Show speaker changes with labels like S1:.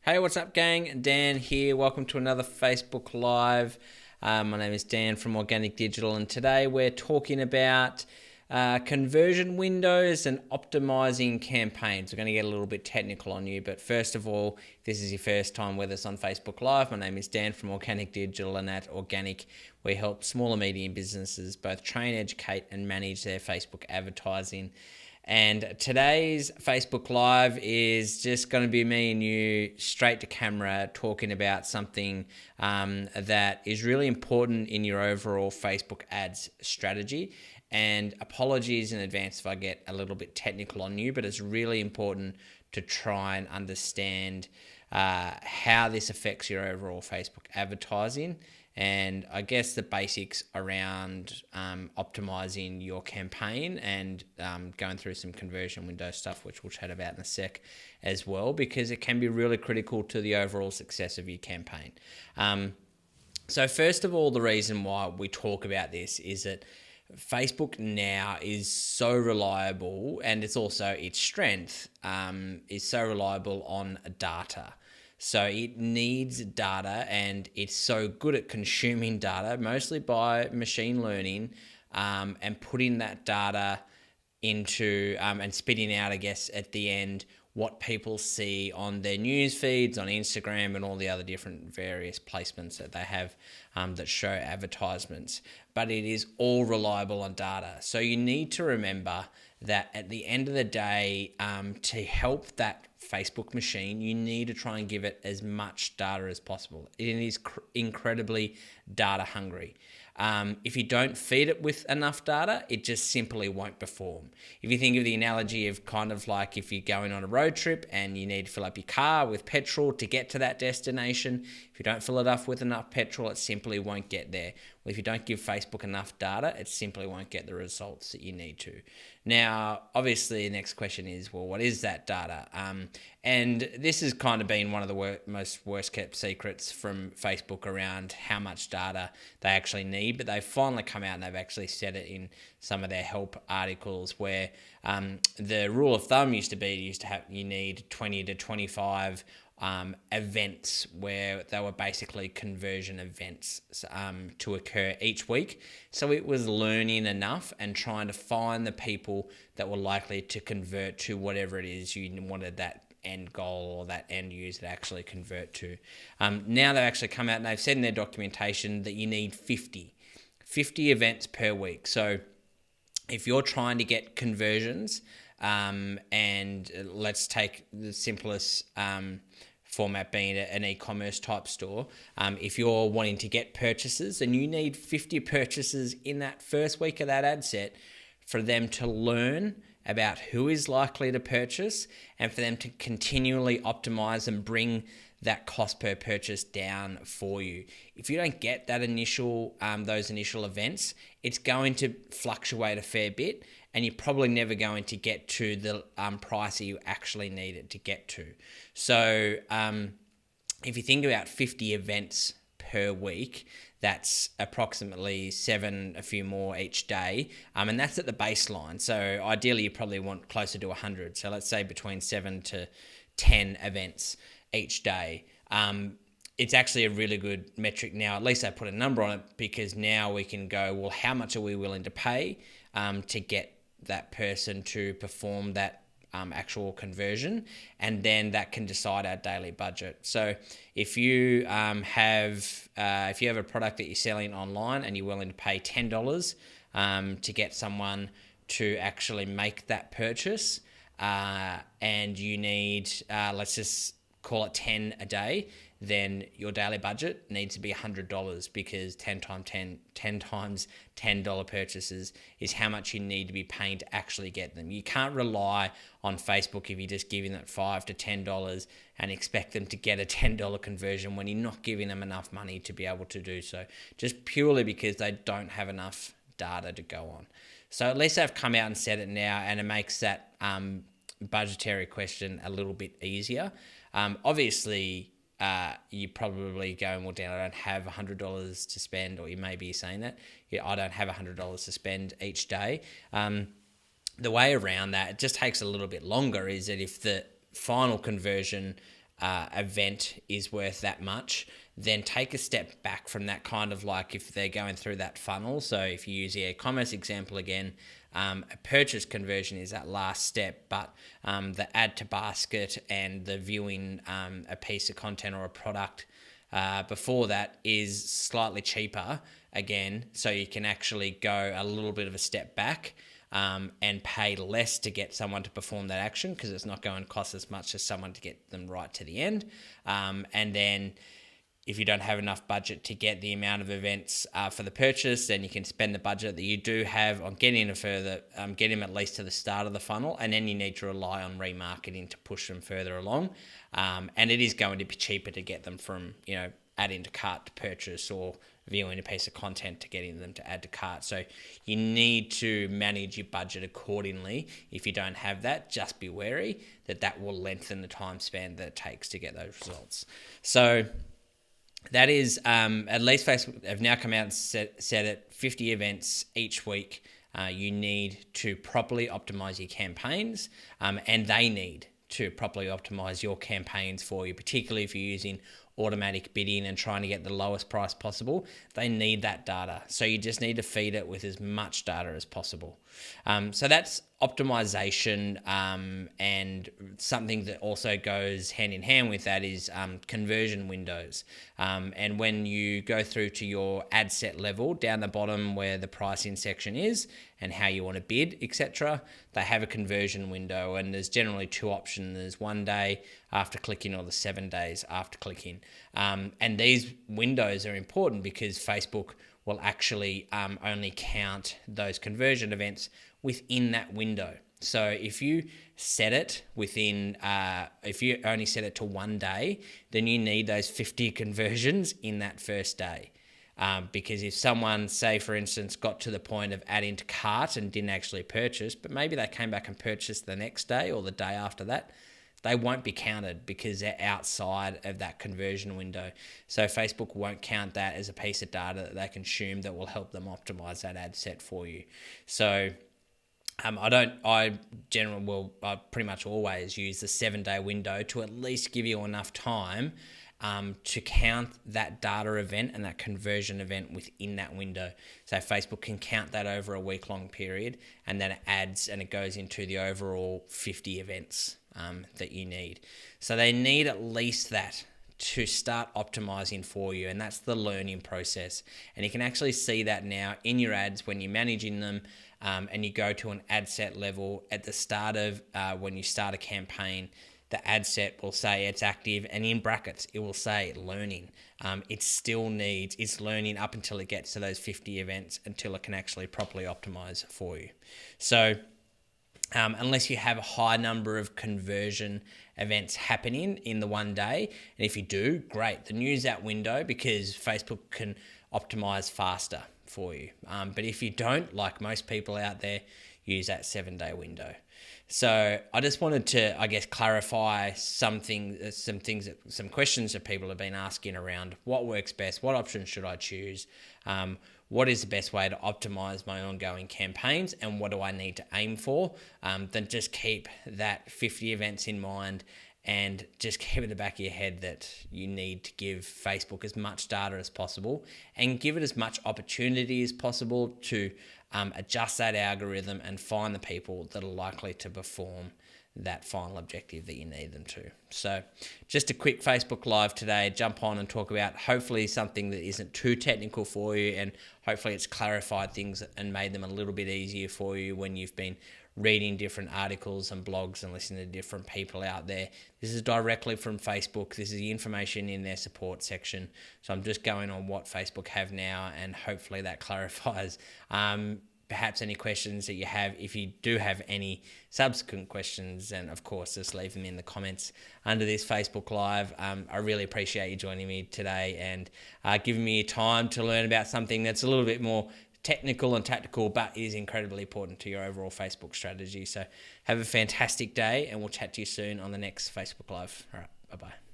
S1: Hey, what's up, gang? Dan here. Welcome to another Facebook Live. My name is Dan from Organic Digital, and today we're talking about conversion windows and optimizing campaigns. We're going to get a little bit technical on you, but first of all, if this is your first time with us on Facebook Live, my name is Dan from Organic Digital, and at Organic, we help small and medium businesses both train, educate, and manage their Facebook advertising. And today's Facebook Live is just going to be me and you straight to camera talking about something that is really important in your overall Facebook ads strategy. And apologies in advance if I get a little bit technical on you, but it's really important to try and understand how this affects your overall Facebook advertising. And I guess the basics around optimizing your campaign and going through some conversion window stuff, which we'll chat about in a sec as well, because it can be really critical to the overall success of your campaign. So first of all, the reason why we talk about this is that Facebook now is so reliable, and it's also its strength is so reliable on data. So it needs data, and it's so good at consuming data, mostly by machine learning, and putting that data into and spitting out, I guess, at the end, what people see on their news feeds, on Instagram, and all the other different various placements that they have that show advertisements. But it is all reliable on data. So you need to remember that at the end of the day, to help that Facebook machine, you need to try and give it as much data as possible. It is incredibly data hungry. If you don't feed it with enough data, it just simply won't perform. If you think of the analogy of kind of like if you're going on a road trip and you need to fill up your car with petrol to get to that destination, if you don't fill it up with enough petrol, it simply won't get there. Well, if you don't give Facebook enough data, it simply won't get the results that you need to. Now, obviously, the next question is, well, what is that data? And this has kind of been one of the most worst kept secrets from Facebook around how much data they actually need, but they've finally come out and they've actually said it in some of their help articles where the rule of thumb used to have you need 20 to 25 events where they were basically conversion events to occur each week. So it was learning enough and trying to find the people that were likely to convert to whatever it is you wanted that end goal or that end user to actually convert to. Now they've actually come out and they've said in their documentation that you need 50 events per week. So if you're trying to get conversions, and let's take the simplest format being an e-commerce type store. If you're wanting to get purchases, then you need 50 purchases in that first week of that ad set for them to learn about who is likely to purchase and for them to continually optimize and bring that cost per purchase down for you. If you don't get that those initial events, it's going to fluctuate a fair bit, and you're probably never going to get to the price that you actually need it to get to. So if you think about 50 events per week, that's approximately 7, a few more each day, and that's at the baseline. So ideally, you probably want closer to 100. So let's say between 7 to 10 events each day. It's actually a really good metric now. At least I put a number on it, because now we can go, well, how much are we willing to pay to get that person to perform that actual conversion, and then that can decide our daily budget. So if you have a product that you're selling online and you're willing to pay $10 to get someone to actually make that purchase, and you need let's just call it 10 a day, then your daily budget needs to be $100, because 10 times $10 purchases is how much you need to be paying to actually get them. You can't rely on Facebook if you're just giving them $5 to $10 and expect them to get a $10 conversion when you're not giving them enough money to be able to do so, just purely because they don't have enough data to go on. So at least they've come out and said it now, and it makes that budgetary question a little bit easier. Obviously, you're probably going, well, Dan, I don't have $100 to spend, or you may be saying that. Yeah, I don't have $100 to spend each day. The way around that, it just takes a little bit longer, is that if the final conversion event is worth that much, then take a step back from that, kind of like if they're going through that funnel. So if you use the e-commerce example again, a purchase conversion is that last step, but the add to basket and the viewing a piece of content or a product before that is slightly cheaper again, so you can actually go a little bit of a step back and pay less to get someone to perform that action, because it's not going to cost as much as someone to get them right to the end. And then if you don't have enough budget to get the amount of events for the purchase, then you can spend the budget that you do have on getting get them at least to the start of the funnel, and then you need to rely on remarketing to push them further along. And it is going to be cheaper to get them from, adding to cart to purchase, or viewing a piece of content to getting them to add to cart. So you need to manage your budget accordingly. If you don't have that, just be wary that will lengthen the time span that it takes to get those results. So that is, at least Facebook have now come out and said it, 50 events each week. You need to properly optimize your campaigns, and they need to properly optimize your campaigns for you, particularly if you're using automatic bidding and trying to get the lowest price possible. They need that data. So you just need to feed it with as much data as possible. So that's optimization, and something that also goes hand in hand with that is conversion windows. And when you go through to your ad set level, down the bottom where the pricing section is and how you want to bid, etc., they have a conversion window, and there's generally two options. There's 1 day after clicking or the 7 days after clicking. And these windows are important because Facebook will actually only count those conversion events within that window. So if you set it within, if you only set it to 1 day, then you need those 50 conversions in that first day. Because if someone, say for instance, got to the point of adding to cart and didn't actually purchase, but maybe they came back and purchased the next day or the day after that, they won't be counted because they're outside of that conversion window. So Facebook won't count that as a piece of data that they consume that will help them optimize that ad set for you. So I pretty much always use the 7 day window to at least give you enough time to count that data event and that conversion event within that window. So Facebook can count that over a week-long period, and then it adds and it goes into the overall 50 events that you need. So they need at least that to start optimizing for you, and that's the learning process. And you can actually see that now in your ads when you're managing them, and you go to an ad set level at the start of when you start a campaign. The ad set will say it's active, and in brackets it will say learning. It's learning up until it gets to those 50 events, until it can actually properly optimize for you. So unless you have a high number of conversion events happening in the 1 day, and if you do, great, then use that window because Facebook can optimize faster for you. But if you don't, like most people out there, use that 7 day window. So I just wanted to, clarify some questions that people have been asking around what works best, what options should I choose, what is the best way to optimize my ongoing campaigns, and what do I need to aim for. Then just keep that 50 events in mind, and just keep in the back of your head that you need to give Facebook as much data as possible and give it as much opportunity as possible to adjust that algorithm and find the people that are likely to perform that final objective that you need them to. So just a quick Facebook Live today, jump on and talk about hopefully something that isn't too technical for you, and hopefully it's clarified things and made them a little bit easier for you when you've been reading different articles and blogs and listening to different people out there. This is directly from Facebook. This is the information in their support section. So I'm just going on what Facebook have now, and hopefully that clarifies perhaps any questions that you have. If you do have any subsequent questions, then of course just leave them in the comments under this Facebook Live. I really appreciate you joining me today and giving me time to learn about something that's a little bit more technical and tactical, but is incredibly important to your overall Facebook strategy. So have a fantastic day, and we'll chat to you soon on the next Facebook Live. All right, bye-bye.